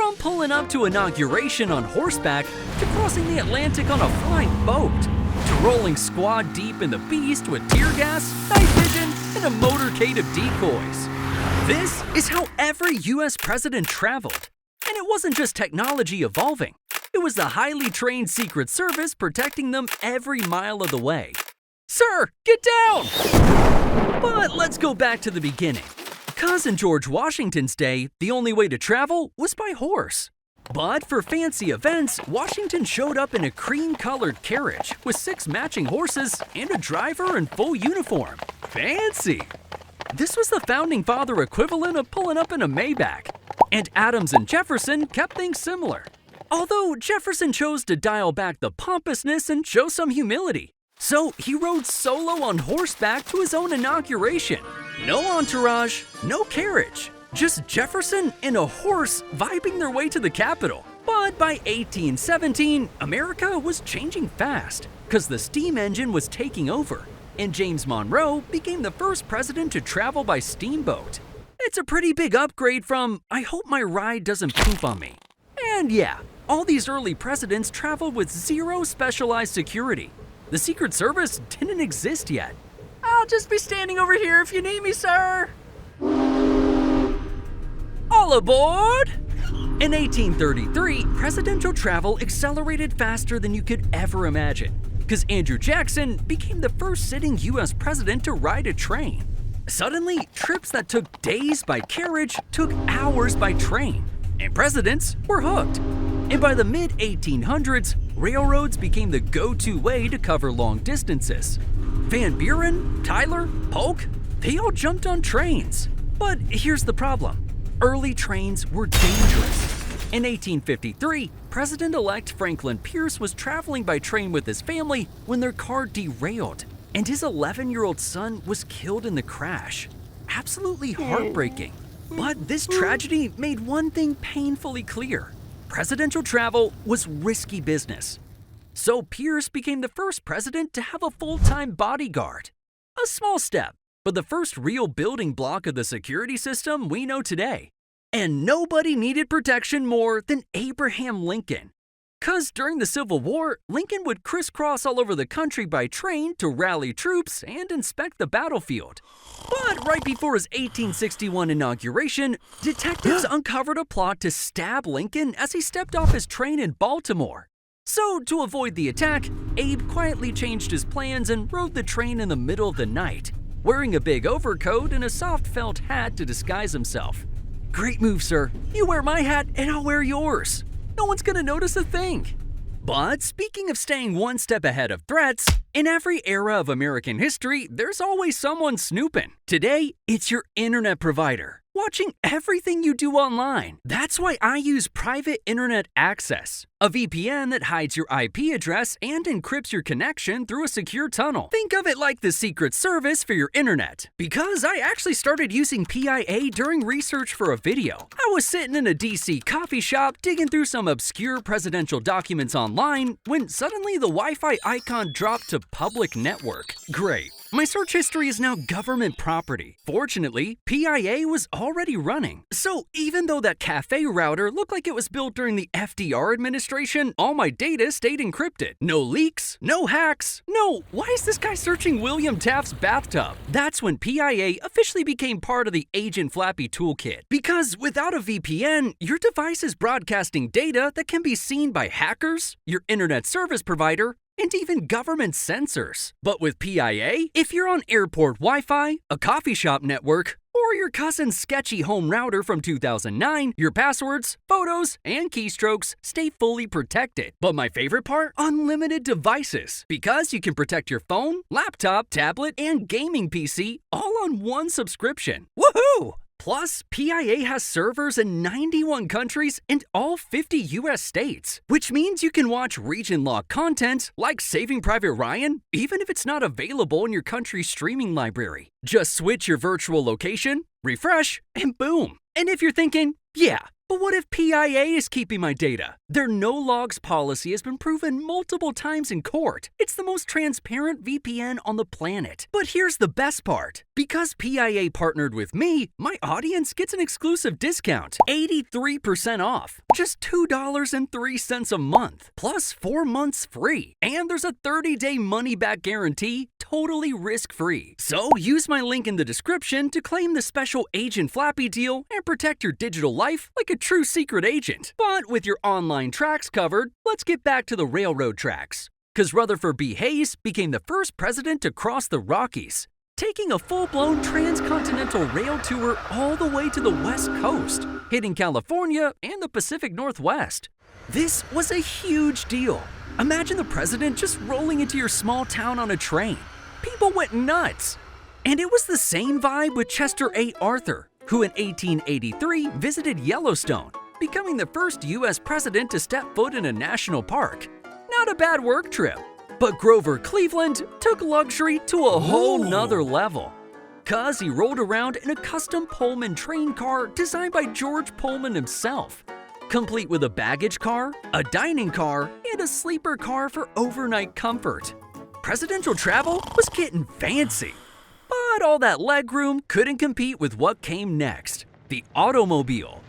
From pulling up to inauguration on horseback, to crossing the Atlantic on a flying boat, to rolling squad deep in the beast with tear gas, night vision, and a motorcade of decoys. This is how every US president traveled. And it wasn't just technology evolving. It was the highly trained Secret Service protecting them every mile of the way. Sir, get down! But let's go back to the beginning. 'Cause in George Washington's day, the only way to travel was by horse. But for fancy events, Washington showed up in a cream-colored carriage with 6 matching horses and a driver in full uniform. Fancy! This was the founding father equivalent of pulling up in a Maybach. And Adams and Jefferson kept things similar. Although Jefferson chose to dial back the pompousness and show some humility. So he rode solo on horseback to his own inauguration. No entourage, no carriage. Just Jefferson and a horse vibing their way to the Capitol. But by 1817, America was changing fast, because the steam engine was taking over, and James Monroe became the first president to travel by steamboat. It's a pretty big upgrade from, I hope my ride doesn't poop on me. And yeah, all these early presidents traveled with zero specialized security. The Secret Service didn't exist yet. I'll just be standing over here if you need me, sir. All aboard! In 1833, presidential travel accelerated faster than you could ever imagine, because Andrew Jackson became the first sitting US president to ride a train. Suddenly, trips that took days by carriage took hours by train, and presidents were hooked. And by the mid-1800s, railroads became the go-to way to cover long distances. Van Buren, Tyler, Polk, they all jumped on trains. But here's the problem. Early trains were dangerous. In 1853, President-elect Franklin Pierce was traveling by train with his family when their car derailed, and his 11-year-old son was killed in the crash. Absolutely heartbreaking. But this tragedy made one thing painfully clear. Presidential travel was risky business. So Pierce became the first president to have a full-time bodyguard. A small step, but the first real building block of the security system we know today. And nobody needed protection more than Abraham Lincoln. 'Cause during the Civil War, Lincoln would crisscross all over the country by train to rally troops and inspect the battlefield. But right before his 1861 inauguration, detectives uncovered a plot to stab Lincoln as he stepped off his train in Baltimore. So, to avoid the attack, Abe quietly changed his plans and rode the train in the middle of the night, wearing a big overcoat and a soft felt hat to disguise himself. Great move, sir. You wear my hat and I'll wear yours. No one's gonna notice a thing. But speaking of staying one step ahead of threats, in every era of American history, there's always someone snooping. Today, it's your internet provider, watching everything you do online. That's why I use private internet access, a VPN that hides your IP address and encrypts your connection through a secure tunnel. Think of it like the Secret Service for your internet. Because I actually started using PIA during research for a video. I was sitting in a DC coffee shop digging through some obscure presidential documents online when suddenly the Wi-Fi icon dropped to public network. Great. My search history is now government property. Fortunately, PIA was already running. So even though that cafe router looked like it was built during the FDR administration, all my data stayed encrypted. No leaks, no hacks, no, why is this guy searching William Taft's bathtub? That's when PIA officially became part of the Agent Flappy toolkit. Because without a VPN, your device is broadcasting data that can be seen by hackers, your internet service provider, and even government sensors. But with PIA, if you're on airport Wi-Fi, a coffee shop network, or your cousin's sketchy home router from 2009, your passwords, photos, and keystrokes stay fully protected. But my favorite part? Unlimited devices. Because you can protect your phone, laptop, tablet, and gaming PC all on one subscription. Woohoo! Plus, PIA has servers in 91 countries and all 50 US states, which means you can watch region-locked content like Saving Private Ryan, even if it's not available in your country's streaming library. Just switch your virtual location, refresh, and boom. And if you're thinking, yeah, but what if PIA is keeping my data? Their no-logs policy has been proven multiple times in court. It's the most transparent VPN on the planet. But here's the best part. Because PIA partnered with me, my audience gets an exclusive discount, 83% off, just $2.03 a month, plus 4 months free. And there's a 30-day money-back guarantee, totally risk-free. So use my link in the description to claim the special Agent Flappy deal and protect your digital life like a true secret agent. But with your online tracks covered, let's get back to the railroad tracks. Because Rutherford B. Hayes became the first president to cross the Rockies, taking a full-blown transcontinental rail tour all the way to the West Coast, hitting California and the Pacific Northwest. This was a huge deal. Imagine the president just rolling into your small town on a train. People went nuts. And it was the same vibe with Chester A. Arthur, who in 1883 visited Yellowstone, becoming the first U.S. president to step foot in a national park. Not a bad work trip. But Grover Cleveland took luxury to a whole nother level. Cause he rolled around in a custom Pullman train car designed by George Pullman himself, complete with a baggage car, a dining car, and a sleeper car for overnight comfort. Presidential travel was getting fancy. But all that legroom couldn't compete with what came next, the automobile.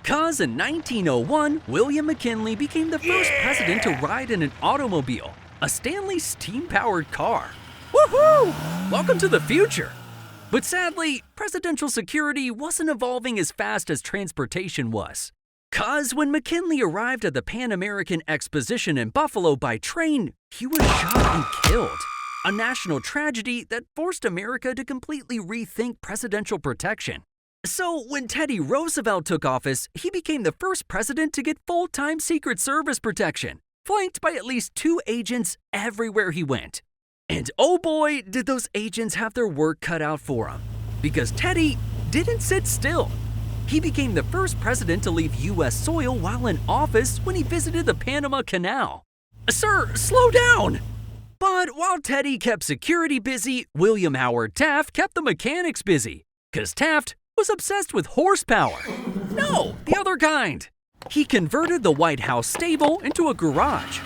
Cause in 1901, William McKinley became the first president to ride in an automobile, a Stanley steam-powered car. Woohoo! Welcome to the future! But sadly, presidential security wasn't evolving as fast as transportation was. Cause when McKinley arrived at the Pan American Exposition in Buffalo by train, he was shot and killed. A national tragedy that forced America to completely rethink presidential protection. So when Teddy Roosevelt took office, he became the first president to get full-time Secret Service protection, flanked by at least 2 agents everywhere he went. And oh boy, did those agents have their work cut out for him. Because Teddy didn't sit still. He became the first president to leave U.S. soil while in office when he visited the Panama Canal. Sir, slow down! But while Teddy kept security busy, William Howard Taft kept the mechanics busy. Because Taft was obsessed with horsepower. No, the other kind. He converted the White House stable into a garage,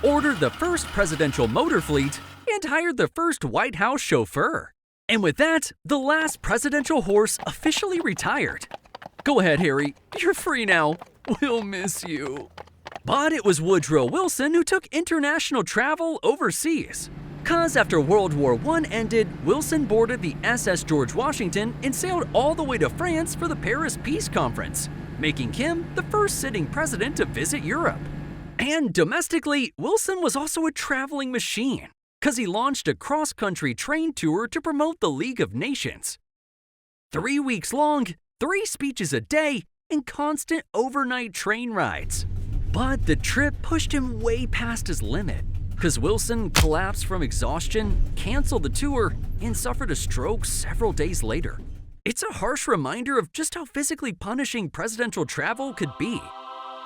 ordered the first presidential motor fleet, and hired the first White House chauffeur. And with that, the last presidential horse officially retired. Go ahead, Harry. You're free now. We'll miss you. But it was Woodrow Wilson who took international travel overseas. Cause after World War I ended, Wilson boarded the SS George Washington and sailed all the way to France for the Paris Peace Conference, making him the first sitting president to visit Europe. And domestically, Wilson was also a traveling machine, cause he launched a cross-country train tour to promote the League of Nations. 3 weeks long, 3 speeches a day, and constant overnight train rides. But the trip pushed him way past his limit, because Wilson collapsed from exhaustion, canceled the tour, and suffered a stroke several days later. It's a harsh reminder of just how physically punishing presidential travel could be.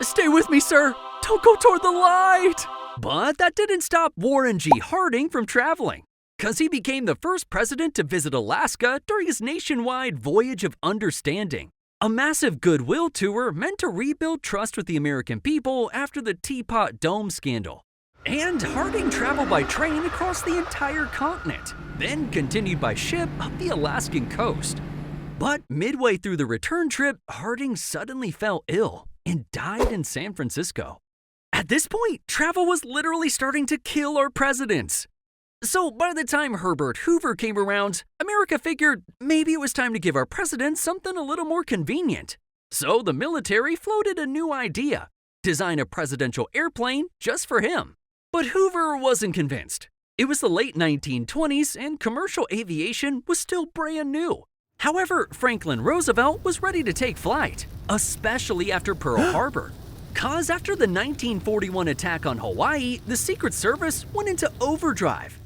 Stay with me, sir! Don't go toward the light! But that didn't stop Warren G. Harding from traveling, because he became the first president to visit Alaska during his nationwide Voyage of Understanding. A massive goodwill tour meant to rebuild trust with the American people after the Teapot Dome scandal. And Harding traveled by train across the entire continent, then continued by ship up the Alaskan coast. But midway through the return trip, Harding suddenly fell ill and died in San Francisco. At this point, travel was literally starting to kill our presidents. So by the time Herbert Hoover came around, America figured maybe it was time to give our president something a little more convenient. So the military floated a new idea: design a presidential airplane just for him. But Hoover wasn't convinced. It was the late 1920s and commercial aviation was still brand new. However, Franklin Roosevelt was ready to take flight, especially after Pearl Harbor. Cause after the 1941 attack on Hawaii, the Secret Service went into overdrive.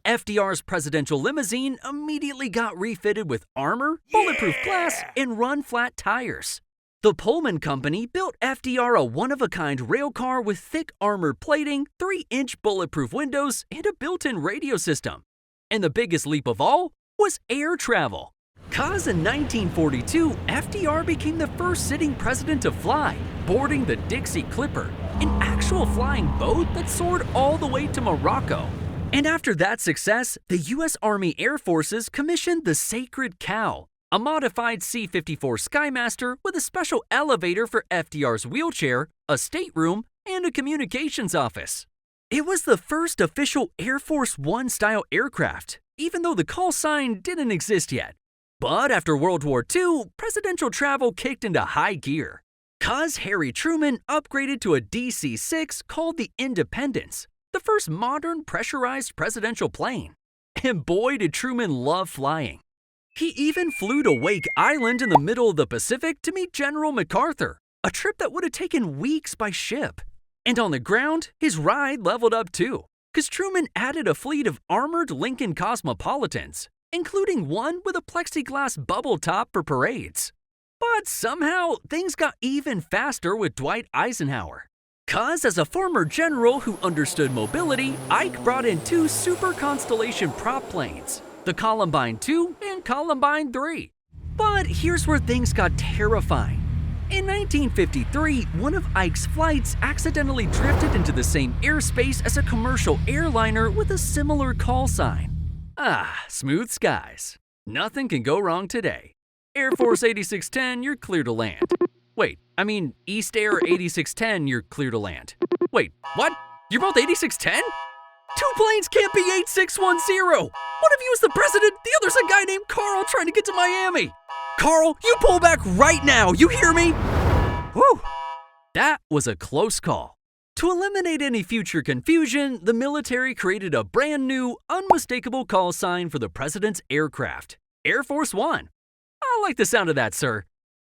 FDR's presidential limousine immediately got refitted with armor, bulletproof glass, and run-flat tires. The Pullman Company built FDR a one-of-a-kind railcar with thick armor plating, 3-inch bulletproof windows, and a built-in radio system. And the biggest leap of all was air travel. 'Cause in 1942, FDR became the first sitting president to fly, boarding the Dixie Clipper, an actual flying boat that soared all the way to Morocco. And after that success, the U.S. Army Air Forces commissioned the Sacred Cow, a modified C-54 Skymaster with a special elevator for FDR's wheelchair, a stateroom, and a communications office. It was the first official Air Force One style aircraft, even though the call sign didn't exist yet. But after World War II, presidential travel kicked into high gear. 'Cause Harry Truman upgraded to a DC-6 called the Independence, the first modern pressurized presidential plane. And boy, did Truman love flying. He even flew to Wake Island in the middle of the Pacific to meet General MacArthur, a trip that would have taken weeks by ship. And on the ground, his ride leveled up too, 'cause Truman added a fleet of armored Lincoln Cosmopolitans, including one with a plexiglass bubble top for parades. But somehow, things got even faster with Dwight Eisenhower. 'Cause as a former general who understood mobility, Ike brought in two Super Constellation prop planes, the Columbine 2 and Columbine 3. But here's where things got terrifying. In 1953, one of Ike's flights accidentally drifted into the same airspace as a commercial airliner with a similar call sign. Smooth skies. Nothing can go wrong today. Air Force 8610, you're clear to land. Wait, I mean East Air 8610, you're clear to land. Wait, what? You're both 8610? Two planes can't be 8610! One of you is the president, the other's a guy named Carl trying to get to Miami. Carl, you pull back right now, you hear me? Whew, that was a close call. To eliminate any future confusion, the military created a brand new, unmistakable call sign for the president's aircraft, Air Force One. I like the sound of that, sir.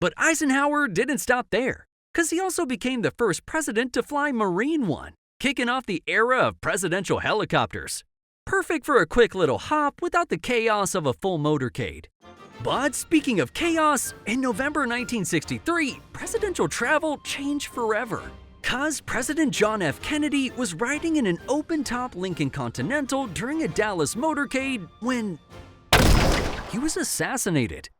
But Eisenhower didn't stop there, 'cause he also became the first president to fly Marine One, kicking off the era of presidential helicopters. Perfect for a quick little hop without the chaos of a full motorcade. But speaking of chaos, in November 1963, presidential travel changed forever. 'Cause President John F. Kennedy was riding in an open-top Lincoln Continental during a Dallas motorcade when he was assassinated.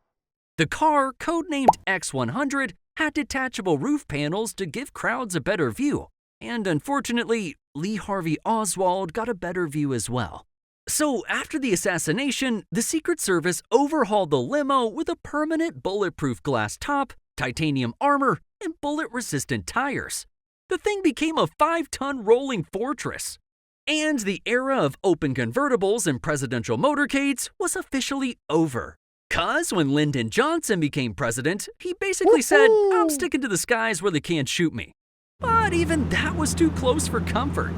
The car, codenamed X-100, had detachable roof panels to give crowds a better view, and unfortunately, Lee Harvey Oswald got a better view as well. So after the assassination, the Secret Service overhauled the limo with a permanent bulletproof glass top, titanium armor, and bullet-resistant tires. The thing became a 5-ton rolling fortress. And the era of open convertibles and presidential motorcades was officially over. 'Cause when Lyndon Johnson became president, he basically said, "I'm sticking to the skies where they can't shoot me." But even that was too close for comfort.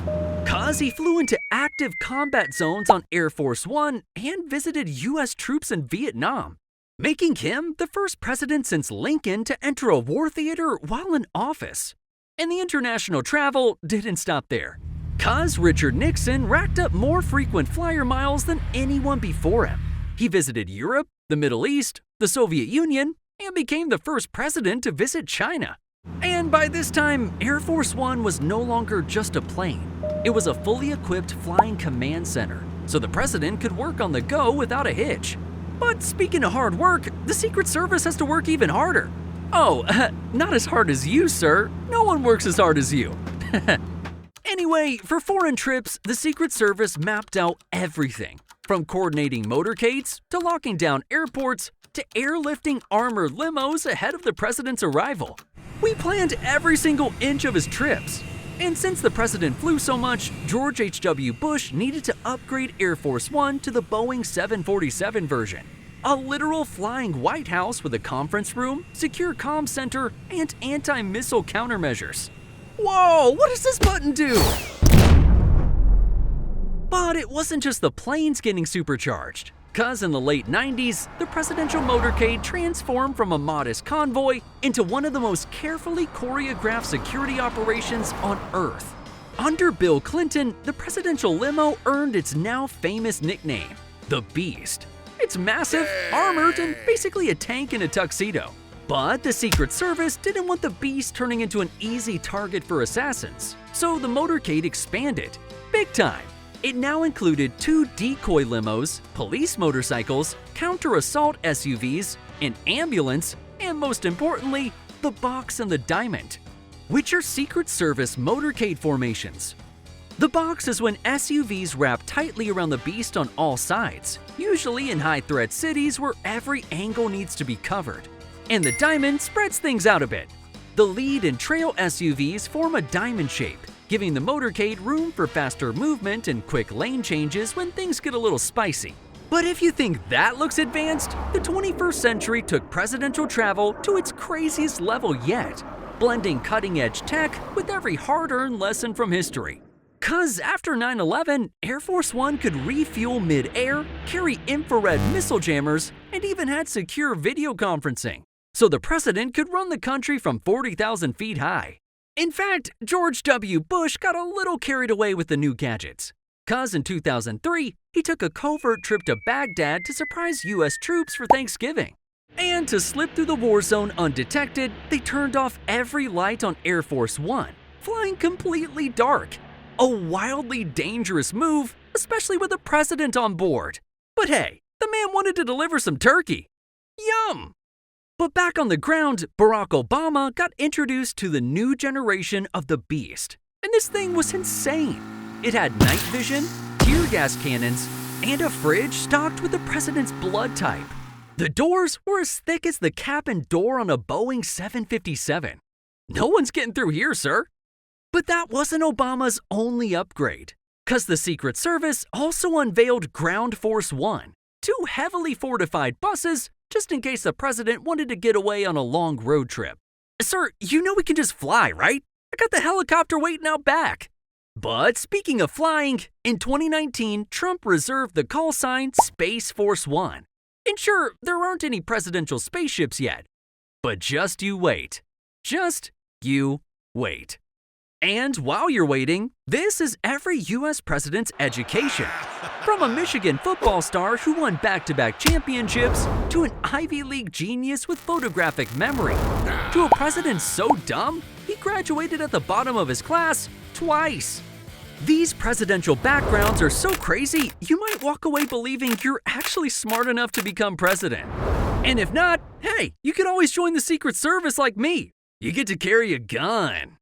'Cause he flew into active combat zones on Air Force One and visited U.S. troops in Vietnam, making him the first president since Lincoln to enter a war theater while in office. And the international travel didn't stop there. 'Cause Richard Nixon racked up more frequent flyer miles than anyone before him. He visited Europe, the Middle East, the Soviet Union, and became the first president to visit China. And by this time, Air Force One was no longer just a plane. It was a fully equipped flying command center, so the president could work on the go without a hitch. But speaking of hard work, the Secret Service has to work even harder. Oh, not as hard as you, sir. No one works as hard as you. Anyway, for foreign trips, the Secret Service mapped out everything, from coordinating motorcades to locking down airports to airlifting armored limos ahead of the president's arrival. We planned every single inch of his trips. And since the president flew so much, George H.W. Bush needed to upgrade Air Force One to the Boeing 747 version. A literal flying White House with a conference room, secure comm center, and anti-missile countermeasures. Whoa, what does this button do? But it wasn't just the planes getting supercharged. 'Cause in the late 90s, the presidential motorcade transformed from a modest convoy into one of the most carefully choreographed security operations on Earth. Under Bill Clinton, the presidential limo earned its now famous nickname, the Beast. It's massive, armored, and basically a tank in a tuxedo. But the Secret Service didn't want the Beast turning into an easy target for assassins, so the motorcade expanded, big time. It now included 2 decoy limos, police motorcycles, counter-assault SUVs, an ambulance, and most importantly, the box and the diamond, which are Secret Service motorcade formations. The box is when SUVs wrap tightly around the beast on all sides, usually in high-threat cities where every angle needs to be covered. And the diamond spreads things out a bit. The lead and trail SUVs form a diamond shape, giving the motorcade room for faster movement and quick lane changes when things get a little spicy. But if you think that looks advanced, the 21st century took presidential travel to its craziest level yet, blending cutting-edge tech with every hard-earned lesson from history. 'Cause after 9/11, Air Force One could refuel mid-air, carry infrared missile jammers, and even had secure video conferencing, so the president could run the country from 40,000 feet high. In fact, George W. Bush got a little carried away with the new gadgets, 'cause in 2003, he took a covert trip to Baghdad to surprise US troops for Thanksgiving. And to slip through the war zone undetected, they turned off every light on Air Force One, flying completely dark. A wildly dangerous move, especially with the president on board. But hey, the man wanted to deliver some turkey. Yum! But back on the ground, Barack Obama got introduced to the new generation of the Beast. And this thing was insane. It had night vision, tear gas cannons, and a fridge stocked with the president's blood type. The doors were as thick as the cabin door on a Boeing 757. No one's getting through here, sir. But that wasn't Obama's only upgrade, 'cause the Secret Service also unveiled Ground Force One, 2 heavily fortified buses just in case the president wanted to get away on a long road trip. Sir, you know we can just fly, right? I got the helicopter waiting out back. But speaking of flying, in 2019, Trump reserved the call sign Space Force One. And sure, there aren't any presidential spaceships yet. But just you wait. Just you wait. And while you're waiting, this is every US president's education. From a Michigan football star who won back-to-back championships, to an Ivy League genius with photographic memory, to a president so dumb, he graduated at the bottom of his class twice. These presidential backgrounds are so crazy, you might walk away believing you're actually smart enough to become president. And if not, hey, you could always join the Secret Service like me. You get to carry a gun.